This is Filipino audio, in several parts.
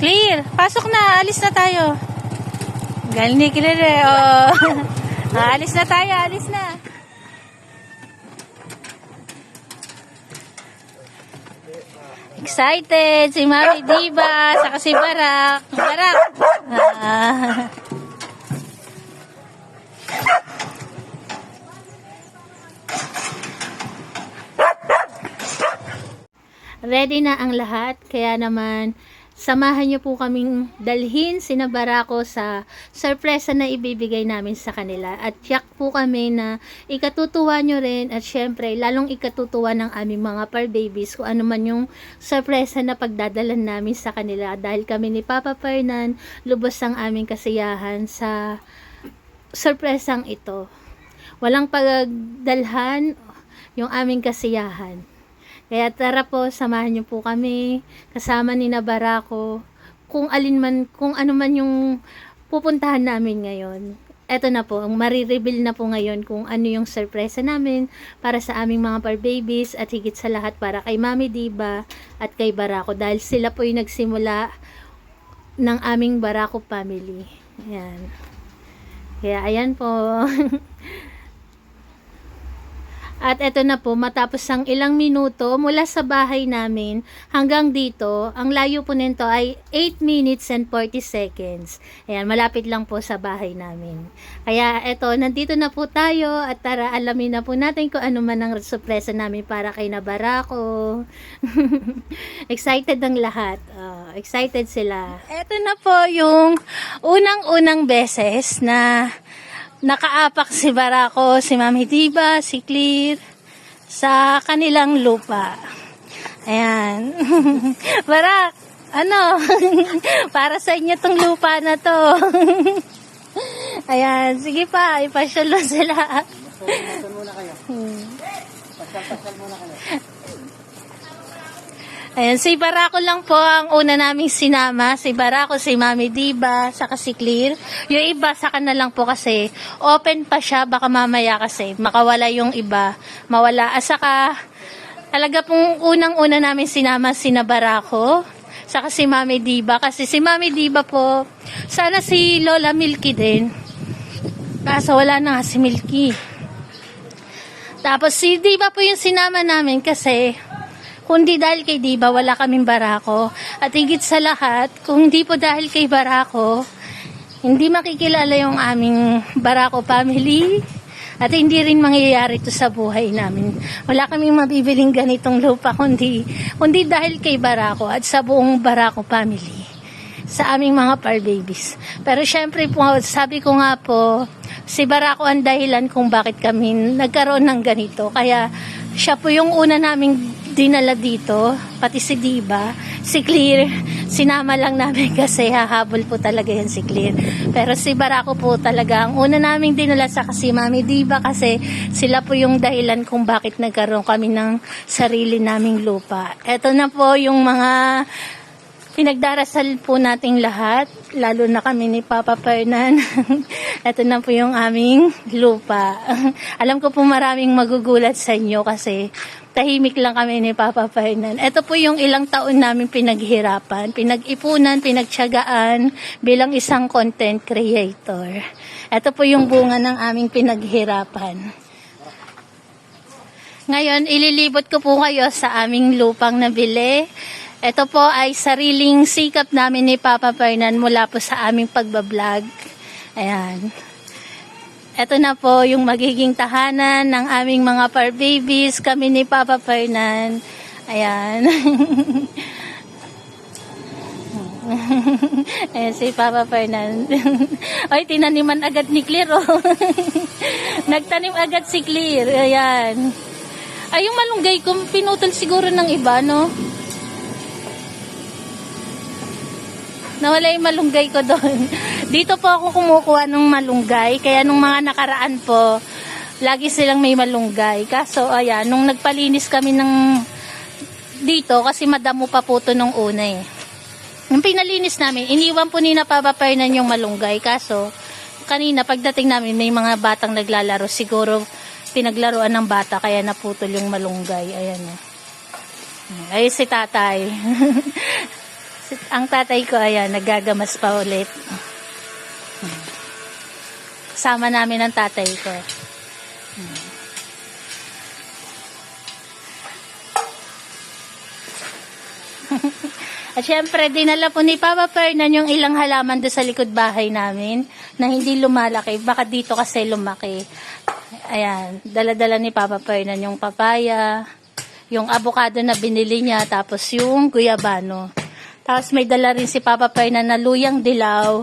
Clear. Pasok na. Alis na tayo. Galing ni Clear eh. Oh. Alis na tayo. Alis na. Excited. Si Mami Diva. Saka si Barak. Barak. Ready na ang lahat, kaya naman samahan niyo po kaming dalhin sina Barako sa sorpresa na ibibigay namin sa kanila. At tiyak po kami na ikatutuwa nyo rin at syempre lalong ikatutuwa ng aming mga par babies kung ano man yung sorpresa na pagdadalan namin sa kanila. Dahil kami ni Papa Fernan, lubos ang aming kasiyahan sa sorpresang ito. Walang pagdalhan yung aming kasiyahan. Kaya tara po, samahan niyo po kami kasama ni Barako kung ano man yung pupuntahan namin ngayon. Eto na po, ang marireveal na po ngayon kung ano yung sorpresa namin para sa aming mga par babies at higit sa lahat para kay Mami Diva at kay Barako dahil sila po yung nagsimula ng aming Barako family. Ayan. Kaya ayan po. At eto na po, matapos ang ilang minuto mula sa bahay namin hanggang dito, ang layo po nito ay 8 minutes and 40 seconds. Ayan, malapit lang po sa bahay namin. Kaya eto, nandito na po tayo at tara alamin na po natin kung ano man ang sorpresa namin para kay Barako. Excited ang lahat. Excited sila. Eto na po yung unang-unang beses na nakaapak si Barako, si Mami Diva, si Clear sa kanilang lupa. Ayan. Barak, ano? Para sa inyo tong lupa na to. Ayan, sige pa, ipasyal na sila. Pasyal muna kayo. Pasyal muna kayo. Ayan, si Barako lang po ang una naming sinama. Si Barako, si Mami Diva, saka si Clear. Yung iba, saka na lang po kasi open pa siya. Baka mamaya kasi makawala yung iba. Mawala. Saka talaga pong unang-una namin sinama si Barako. Saka si Mami Diva. Kasi si Mami Diva po, sana si Lola Milky din. Kaso wala na nga si Milky. Tapos si Diva po yung sinama namin kasi kundi dahil kay Diva, wala kaming Barako. At higit sa lahat, kung hindi po dahil kay Barako, hindi makikilala yung aming Barako family. At hindi rin mangyayari ito sa buhay namin. Wala kaming mabibiling ganitong lupa kundi dahil kay Barako at sa buong Barako family. Sa aming mga par babies. Pero syempre po, sabi ko nga po, si Barako ang dahilan kung bakit kami nagkaroon ng ganito. Kaya siya po yung una naming dinala dito, pati si Diva, si Clear, sinama lang namin kasi hahabol po talaga yan si Clear. Pero si Barako po talaga ang una naming dinala sa kasi Mami Diva kasi sila po yung dahilan kung bakit nagkaroon kami ng sarili naming lupa. Eto na po yung mga pinagdarasal po nating lahat, lalo na kami ni Papa Fernan. Ito na po yung aming lupa. Alam ko po maraming magugulat sa inyo kasi tahimik lang kami ni Papa Fernan. Ito po yung ilang taon namin pinaghirapan, pinag-ipunan, pinagtiyagaan bilang isang content creator. Ito po yung bunga ng aming pinaghirapan. Ngayon, ililibot ko po kayo sa aming lupang nabili. Ito po ay sariling sikap namin ni Papa Fernan mula po sa aming pagbablog. Ayan. Ito na po yung magiging tahanan ng aming mga par babies. Kami ni Papa Fernan. Ayan. Ayan si Papa Fernan. Ay, tinaniman agad ni Clear. Oh. Nagtanim agad si Clear. Ayan. Ay, yung malunggay ko, pinutol siguro ng iba, no? Nawala yung malunggay ko doon. Dito po ako kumukuha ng malunggay. Kaya nung mga nakaraan po, lagi silang may malunggay. Kaso, ayan, nung nagpalinis kami ng dito, kasi madamo pa po ito nung una eh. Nung pinalinis namin, iniwan po ni Papa Fernan yung malunggay. Kaso, kanina pagdating namin, may mga batang naglalaro. Siguro, pinaglaruan ng bata, kaya naputol yung malunggay. Ayan o. Ay, si tatay. Si Ang tatay ko, ayan, naggagamas pa ulit. Kasama namin ang tatay ko. At syempre, dinala po ni Papa Fernan yung ilang halaman doon sa likod bahay namin na hindi lumalaki. Baka dito kasi lumaki. Ayan, dala-dala ni Papa Fernan yung papaya, yung avocado na binili niya, tapos yung guyabano. Tapos may dala rin si Papa Fernan na luyang dilaw,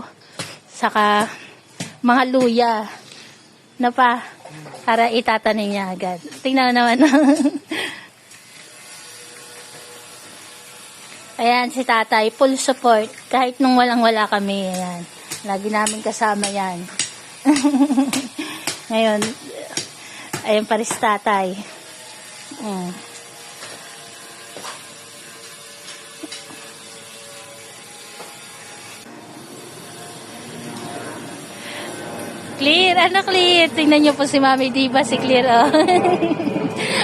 saka mga luya na para itatanim niya agad. Tingnan naman. Ayan, si tatay, full support. Kahit nung walang-wala kami, ayan. Lagi namin kasama yan. Ngayon, ayan pa rin si tatay. Clear, ano Clear? Tingnan niyo po si Mami Diba, si Clear, oh.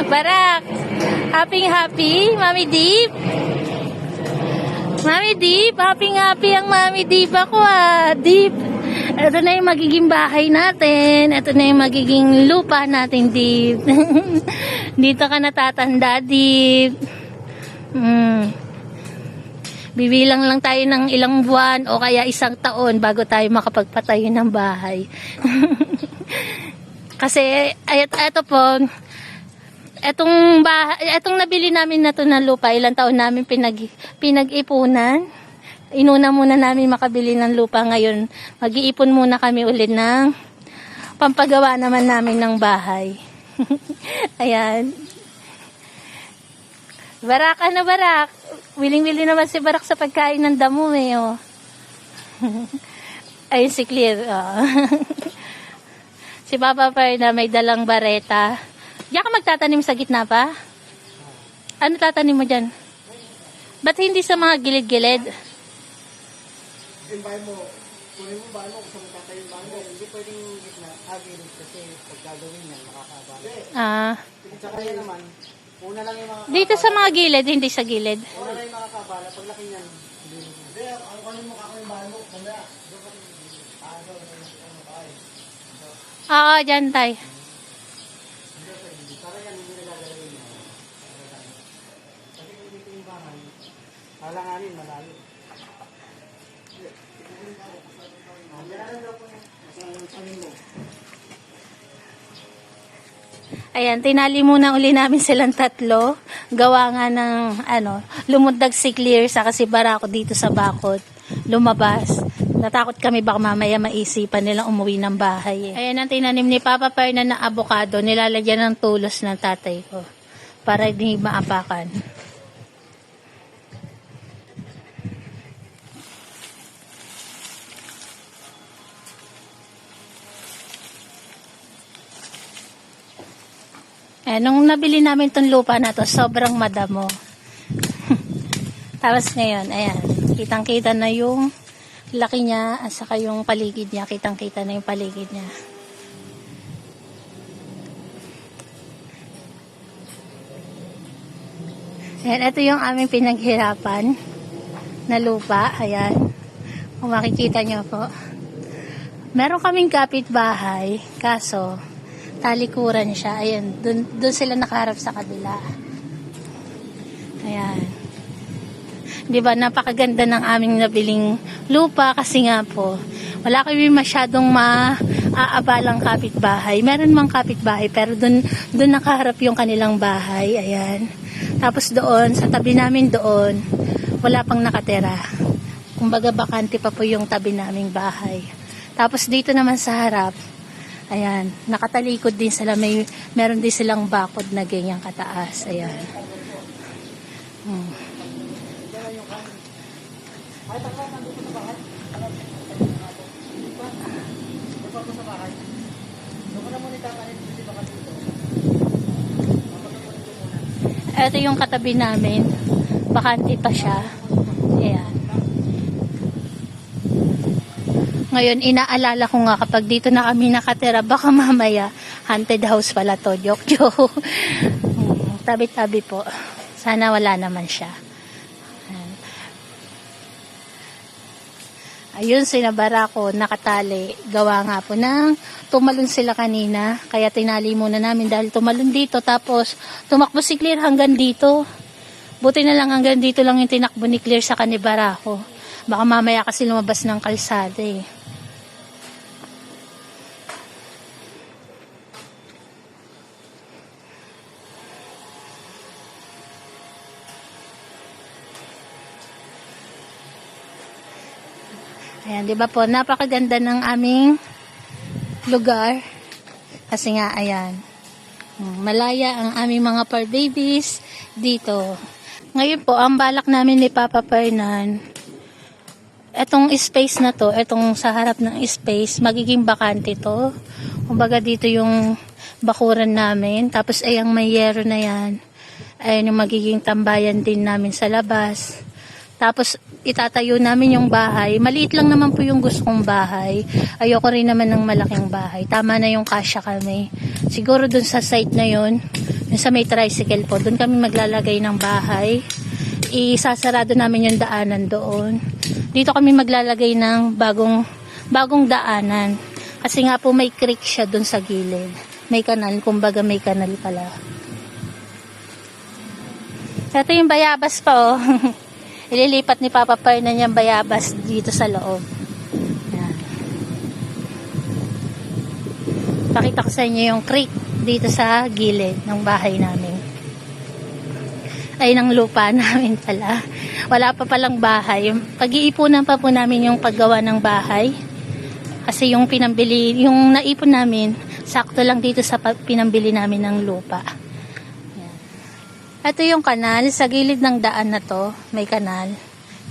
Barak! Happy, Mami Dib! Mami Dib, happy ang Mami Diba ko, ah. Dib, ito na yung magiging bahay natin. Ito na yung magiging lupa natin, Dib. Dito ka natatanda, Dib. Bibilang lang tayo ng ilang buwan o kaya isang taon bago tayo makapagpatayo ng bahay. Kasi, eto po, etong nabili namin na to na lupa, ilang taon namin pinag-ipunan. Inuna muna namin makabili ng lupa, ngayon mag-iipon muna kami ulit ng pampagawa naman namin ng bahay. Ayan. Barak, ano Barak? Wiling-wili naman si Barak sa pagkain ng damo eh, oh. Ayun si Clear, oh. Si Papa Fernan may dalang bareta. Diyan ka magtatanim sa gitna pa? Ano tatanim mo dyan? Ba't hindi sa mga gilid-gilid? Yung bahay mo, kunin mo bahay mo, kung saan mo tatayo yung bahay mo. Hindi pwedeng gitna, gilid kasi pag gagawin yan, makakabala. Tsaka yan naman, una lang yung mga Dito sa mga gilid, hindi sa gilid. una lang yung makakabala, pag laki niyan, hindi, ang kunin mo kako yung bahay mo, mamaya, Oo, dyan tay. halanganin, malayo. Ayan, tinali muna uli namin silang tatlo. Gawa nga ng, lumundag si Clear sa kasi Barako dito sa bakod. Lumabas. Natakot kami baka mamaya maisipan nilang umuwi ng bahay. Ayan ang tinanim ni Papa Fernan na avocado. Nilalagyan ng tulos ng tatay ko. Para hindi maapakan. Nung nabili namin tong lupa na to, sobrang madamo. Tapos ngayon, ayan, kitang-kita na yung laki niya at saka yung paligid niya. Kitang-kita na yung paligid niya. Ayan, ito yung aming pinaghirapan na lupa. Ayan, kung makikita nyo po. Meron kaming kapitbahay, kaso talikuran siya. Ayan, dun sila nakaharap sa kabila. Ayan. Di ba, napakaganda ng aming nabiling lupa kasi nga po, wala kami masyadong maaabalang kapitbahay. Meron mang kapitbahay, pero dun nakaharap yung kanilang bahay. Ayan. Tapos doon, sa tabi namin doon, wala pang nakatira. Kumbaga, bakante pa po yung tabi naming bahay. Tapos dito naman sa harap, ayan, nakatalikod din sila. Meron din silang bakod na ganyang kataas. Ayan. Ito yung katabi namin. Bakante pa siya. Ayan. Ngayon, inaalala ko nga kapag dito na kami nakatira, baka mamaya, haunted house pala to. Joke. Tabi-tabi po. Sana wala naman siya. Ayun, sinabara ko, nakatali. Gawa nga po ng tumalon sila kanina. Kaya tinali muna namin dahil tumalon dito. Tapos tumakbo si Clear hanggang dito. Buti na lang hanggang dito lang yung tinakbo ni Clear sa kanibara ko. Baka mamaya kasi lumabas ng kalsada eh. Ayan, di ba po, napakaganda ng aming lugar. Kasi nga, ayan, malaya ang aming mga fur babies dito. Ngayon po, ang balak namin ni Papa Fernan, etong space na to, etong sa harap ng space, magiging bakante to. Kumbaga dito yung bakuran namin. Tapos ayang may yero na yan. Ayan yung magiging tambayan din namin sa labas. Tapos itatayo namin yung bahay. Maliit lang naman po yung gusto kong bahay. Ayoko rin naman ng malaking bahay. Tama na yung kasya kami. Siguro dun sa site na yun, yung sa may tricycle po, dun kami maglalagay ng bahay. Isasarado namin yung daanan doon. Dito kami maglalagay ng bagong daanan. Kasi nga po may creek siya dun sa gilid. May kanal, kumbaga may kanal pala. Ito yung bayabas pa oh. Ililipat ni Papa Fernan yung bayabas dito sa loob. Yan. Pakita ko sa inyo yung creek dito sa gilid ng bahay namin. Ay, ng lupa namin pala. Wala pa palang bahay. Pag-iipunan pa po namin yung paggawa ng bahay. Kasi yung pinambili, yung naipon namin, sakto lang dito sa pinambili namin ng lupa. Ito yung kanal, sa gilid ng daan na to, may kanal.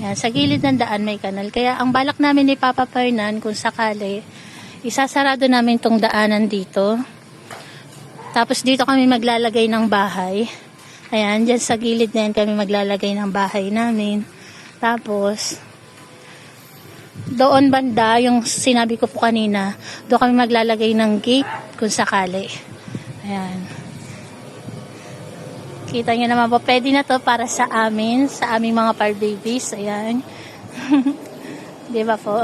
Yan, sa gilid ng daan may kanal. Kaya ang balak namin ni Papa Fernan, kung sakali, isasarado namin tong daanan dito. Tapos dito kami maglalagay ng bahay. Ayan, dyan sa gilid na yan kami maglalagay ng bahay namin. Tapos, doon banda, yung sinabi ko po kanina, doon kami maglalagay ng gate kung sakali. Ayan. Kita nyo naman po, pwede na to para sa amin, sa aming mga fur babies. Ayan. Di ba po?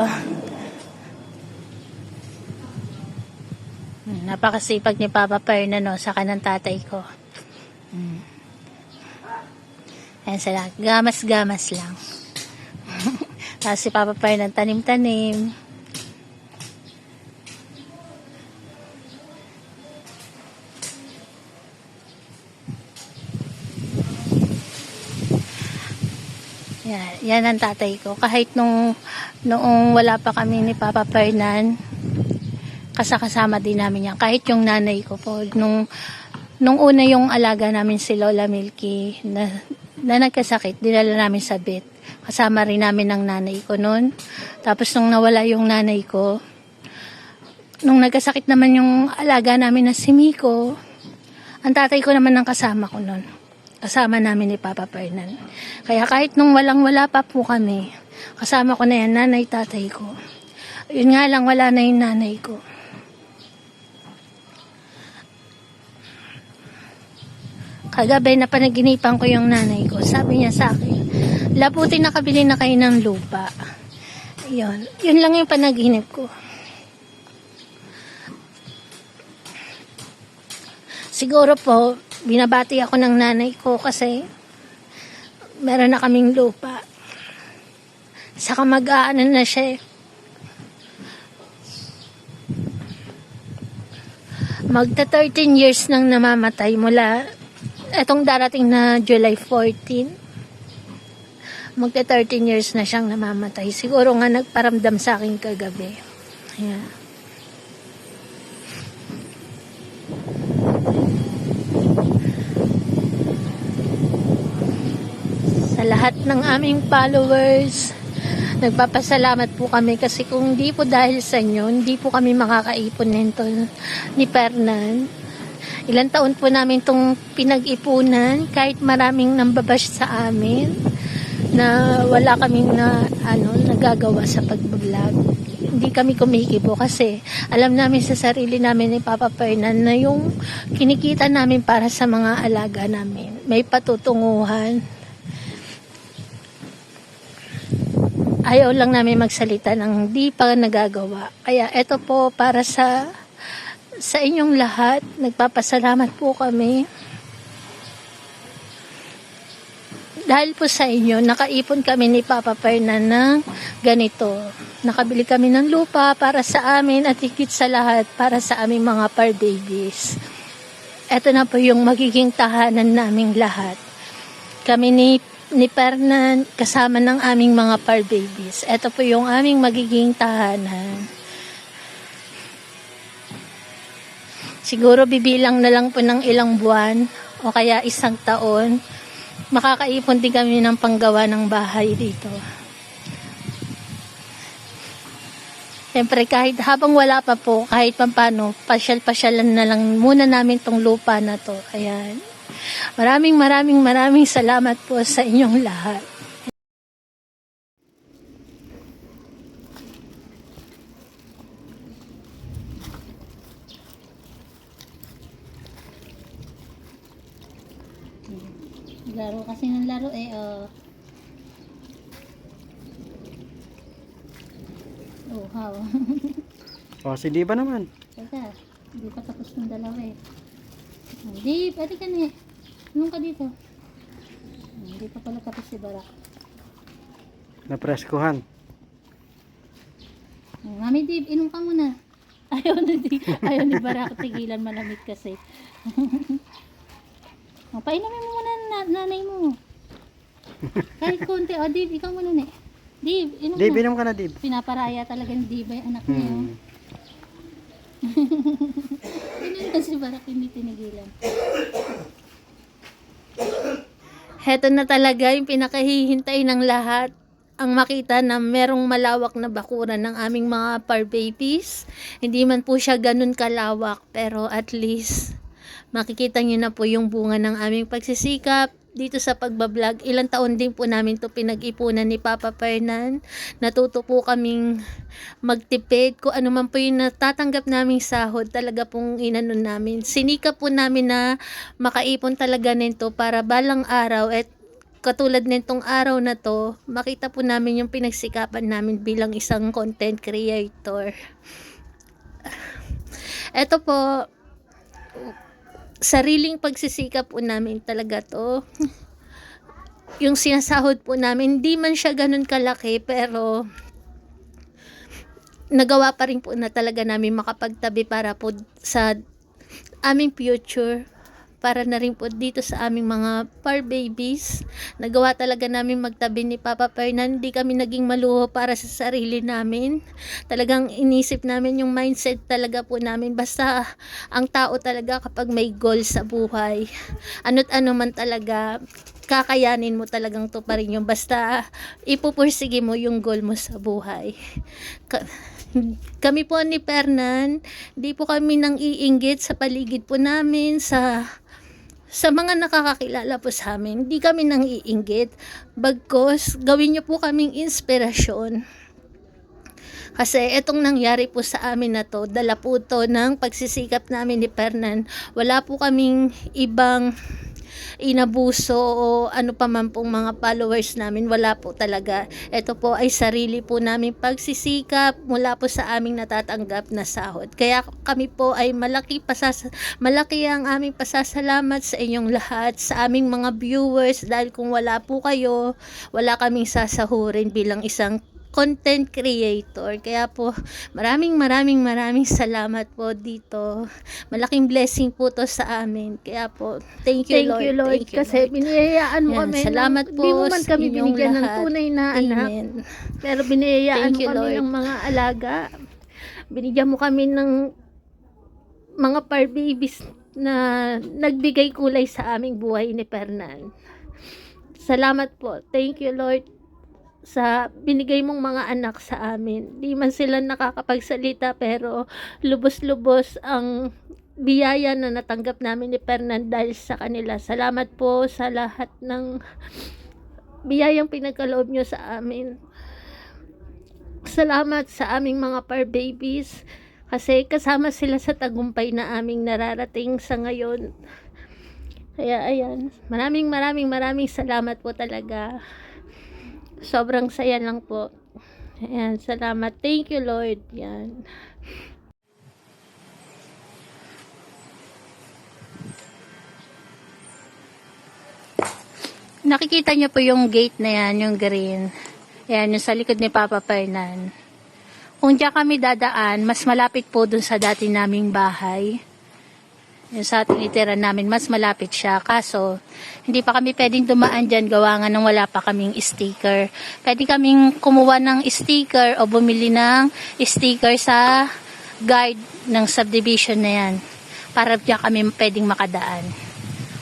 Napakasipag ni Papa Fernan, no, sa kanang tatay ko. Ayan sila, gamas-gamas lang. Tapos si Papa Fernan, tanim-tanim. Yan ang tatay ko. Kahit noong wala pa kami ni Papa Fernan, kasama din namin yan. Kahit yung nanay ko po, nung una yung alaga namin si Lola Milky na nagkasakit, dinala namin sa vet. Kasama rin namin ng nanay ko noon. Tapos nung nawala yung nanay ko, nung nagkasakit naman yung alaga namin na si Miko, ang tatay ko naman ang kasama ko noon. Kasama namin ni Papa Fernan. Kaya kahit nung wala pa po kami, kasama ko na yan, nanay, tatay ko. Yun nga lang, wala na yung nanay ko. Kagabi na panaginipan ko yung nanay ko. Sabi niya sa akin, labuti nakabili na kayo ng lupa. Yun lang yung panaginip ko. Siguro po, binabati ako ng nanay ko kasi meron na kaming lupa. Saka mag-aanan na siya. Magta 13 years nang namamatay mula etong darating na July 14. Magta 13 years na siyang namamatay. Siguro nga nagparamdam sa akin kagabi. Ayan. Sa lahat ng aming followers, nagpapasalamat po kami kasi kung hindi po dahil sa inyo, hindi po kami makakaipon nito ni Fernan. Ilang taon po namin itong pinag-ipunan kahit maraming nambabash sa amin na wala kaming nagagawa sa pag-vlog. Hindi kami kumikibo kasi alam namin sa sarili namin ni Papa Fernan na yung kinikita namin para sa mga alaga namin. May patutunguhan. ayaw lang namin magsalita ng hindi pa nagagawa. Kaya ito po para sa inyong lahat. Nagpapasalamat po kami. Dahil po sa inyo, nakaipon kami ni Papa Fernan ng ganito. Nakabili kami ng lupa para sa amin at higit sa lahat para sa aming mga fur babies. Ito na po yung magiging tahanan naming lahat. Kami ni Fernan kasama ng aming mga fur babies. Ito po yung aming magiging tahanan. Siguro bibilang na lang po ng ilang buwan o kaya isang taon. Makakaipon din kami ng panggawa ng bahay dito. Siyempre kahit habang wala pa po, kahit pampano, pasyal-pasyalan na lang muna namin tong lupa na to. Ayan. Maraming salamat po sa inyong lahat. Laro kasi ng laro oh, how? O, si Diba naman. Teka, hindi pa tapos ng dalawa Hindi, pwede ka na Anong ka dito? Hindi pa pala tapos si Barak. Napreskuhan. Mami Dib, inom ka muna. Ayaw ni Barak, tigilan malamig kasi. Painumin mo muna nanay mo. Kahit konti. O, Dib, ikaw muna na. Dib, inom Dib, mo. inom ka na, Dib. Pinaparaya talaga ni Diba yung anak niya. Inom kasi Barak, hindi tinigilan. Heto na talaga yung pinakahihintay ng lahat. Ang makita na merong malawak na bakuran ng aming mga fur babies. Hindi man po siya ganun kalawak, pero at least makikita nyo na po yung bunga ng aming pagsisikap dito sa pagbablog. Ilang taon din po namin to pinag-ipunan ni Papa Fernan. Natuto po kaming magtipid. Kung ano man po yung natatanggap naming sahod, talaga pong inanon namin. Sinikap po namin na makaipon talaga nito para balang araw at katulad nitong araw na to, makita po namin yung pinagsikapan namin bilang isang content creator. Ito po, sariling pagsisikap po namin talaga to. Yung sinasahod po namin, hindi man siya ganun kalaki, pero nagawa pa rin po na talaga namin makapagtabi para po sa aming future, para na rin po dito sa aming mga fur babies. Nagawa talaga namin magtabi ni Papa Fernan. Hindi kami naging maluho para sa sarili namin. Talagang inisip namin yung mindset talaga po namin. Basta ang tao talaga kapag may goal sa buhay, ano't ano man talaga, kakayanin mo talagang to pa rin yung basta ipupursige mo yung goal mo sa buhay. Kami po ni Fernan, di po kami nang iinggit sa paligid po namin, sa mga nakakakilala po sa amin. Di kami nang iinggit. Bagkos, gawin niyo po kaming inspirasyon. Kasi etong nangyari po sa amin na to, dala po to ng pagsisikap namin ni Fernan. Wala po kaming ibang inabuso o ano pa man pong mga followers namin, wala po talaga. Ito po ay sarili po namin pagsisikap mula po sa aming natatanggap na sahod. Kaya kami po ay malaki ang aming pasasalamat sa inyong lahat, sa aming mga viewers, dahil kung wala po kayo, wala kaming sasahurin bilang isang content creator. Kaya po, maraming salamat po dito. Malaking blessing po to sa amin. Kaya po, thank you Lord. Thank you, Kasi Lord. biniyayaan mo Yan, kami. salamat po Di mo man sa kami inyong binigyan ng lahat. tunay na anak. Amen. Pero biniyayaan Thank mo you, kami Lord. ng mga alaga. Binigyan mo kami ng mga fur babies na nagbigay kulay sa aming buhay ni Fernan. Salamat po. Thank you Lord sa binigay mong mga anak sa amin. Di man sila nakakapagsalita, pero lubos-lubos ang biyaya na natanggap namin ni Fernan dahil sa kanila. Salamat po sa lahat ng biyayang pinagkaloob nyo sa amin. Salamat sa aming mga fur babies kasi kasama sila sa tagumpay na aming nararating sa ngayon. Kaya ayan, maraming salamat po talaga. Sobrang saya lang po. Ayan, salamat. Thank you, Lord. Yan. Nakikita niyo po yung gate na yan, yung green. Ayan, yung sa likod ni Papa Fernan. Kung diyan kami dadaan, mas malapit po dun sa dati naming bahay. Yung sa tinitira namin, mas malapit siya. Kaso, hindi pa kami pwedeng dumaan dyan, gawa nga nang wala pa kaming sticker. Pwede kaming kumuha ng sticker o bumili ng sticker sa guide ng subdivision na yan. Para diyan kami pwedeng makadaan.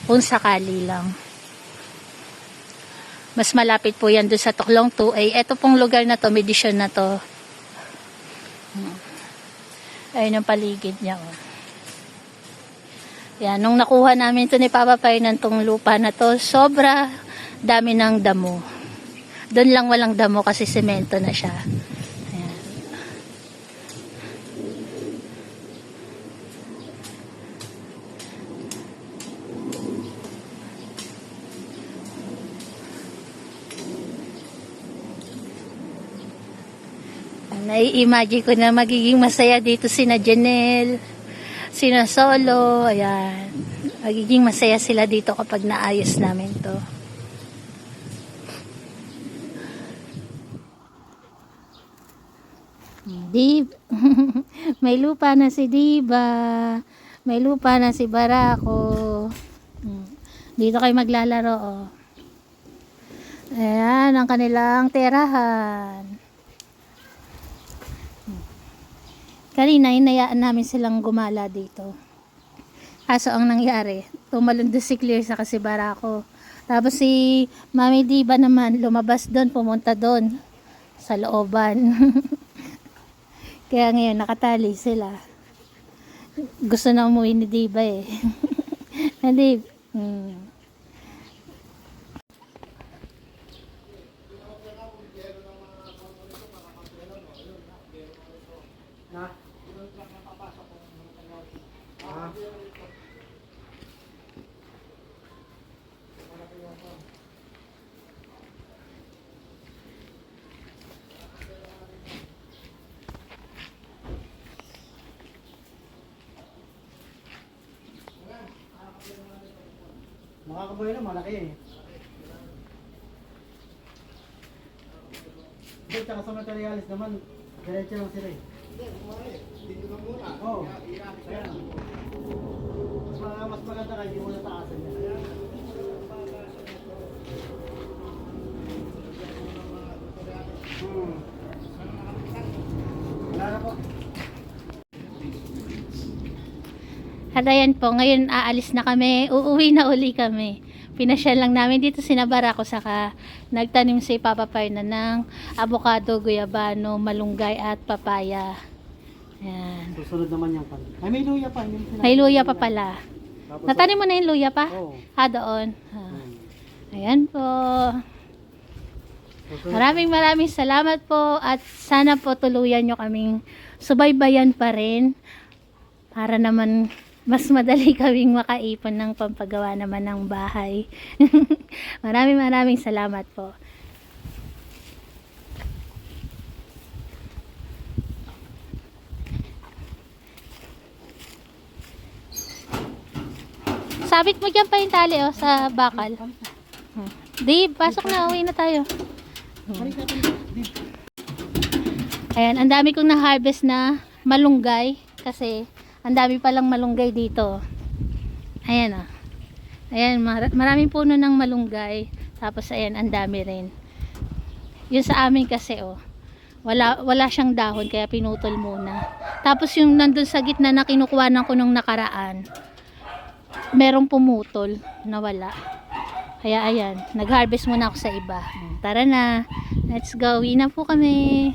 Kung sakali lang. Mas malapit po yan doon sa Tuklong 2A. Ito pong lugar na to, medisyon na to. Ayun ang paligid niya. Oh. Yan, nung nakuha namin ito ni Papa Fernan tong lupa na to, sobra dami ng damo. Doon lang walang damo kasi semento na siya. Ayan. Nai-imagine ko na magiging masaya dito sina Janelle, sina Solo, ayan. Magiging masaya sila dito kapag naayos namin to. Dib. May lupa na si Diba. May lupa na si Barako. Dito kayo maglalaro, oh. Ayan, ang kanilang tirahan. Kanina, hinayaan namin silang gumala dito. Kaso ang nangyari, tumalon doon si Clear sa kasi Barako. Tapos si Mami Diba naman, lumabas doon, pumunta doon sa looban. Kaya ngayon, nakatali sila. Gusto na umuwi ni Diba eh. Hindi. Na? Ah. Makakabuhay na, malaki eh. Hindi, tsaka sa materialis naman, diretso lang sila eh. Oo. Kaya na. Mas maganda kayo, hindi mo nataasan niya. Wala na po. At ayan po, ngayon aalis na kami, uuwi na uli kami. Pinasyal lang namin dito sinabara ko, saka nagtanim si Papa Fernan ng avocado, guyabano, malunggay at papaya. Ayan. Susunod naman yung pan. Ay, may luya pa. May luya pa pala. Tapos, Natanim mo na yung luya pa? Oo. Doon. Hmm. Ayan po. Maraming salamat po at sana po tuluyan nyo kaming subaybayan pa rin para naman mas madali kaming makaipon ng pampagawa naman ng bahay. maraming salamat po. Sabit mo dyan pa yung tali sa bakal. Di, pasok na, uwi na tayo. Ayan, ang dami kong na-harvest na malunggay kasi ang dami palang malunggay dito. Ayan o. Ayan, maraming puno ng malunggay. Tapos ayan, ang dami rin. Yung sa amin kasi wala siyang dahon kaya pinutol muna. Tapos yung nandun sa gitna na kinukuhanan ko nung nakaraan, merong pumutol na wala. Kaya ayan, nag-harvest muna ako sa iba. Tara na, let's go. Uwi na po kami.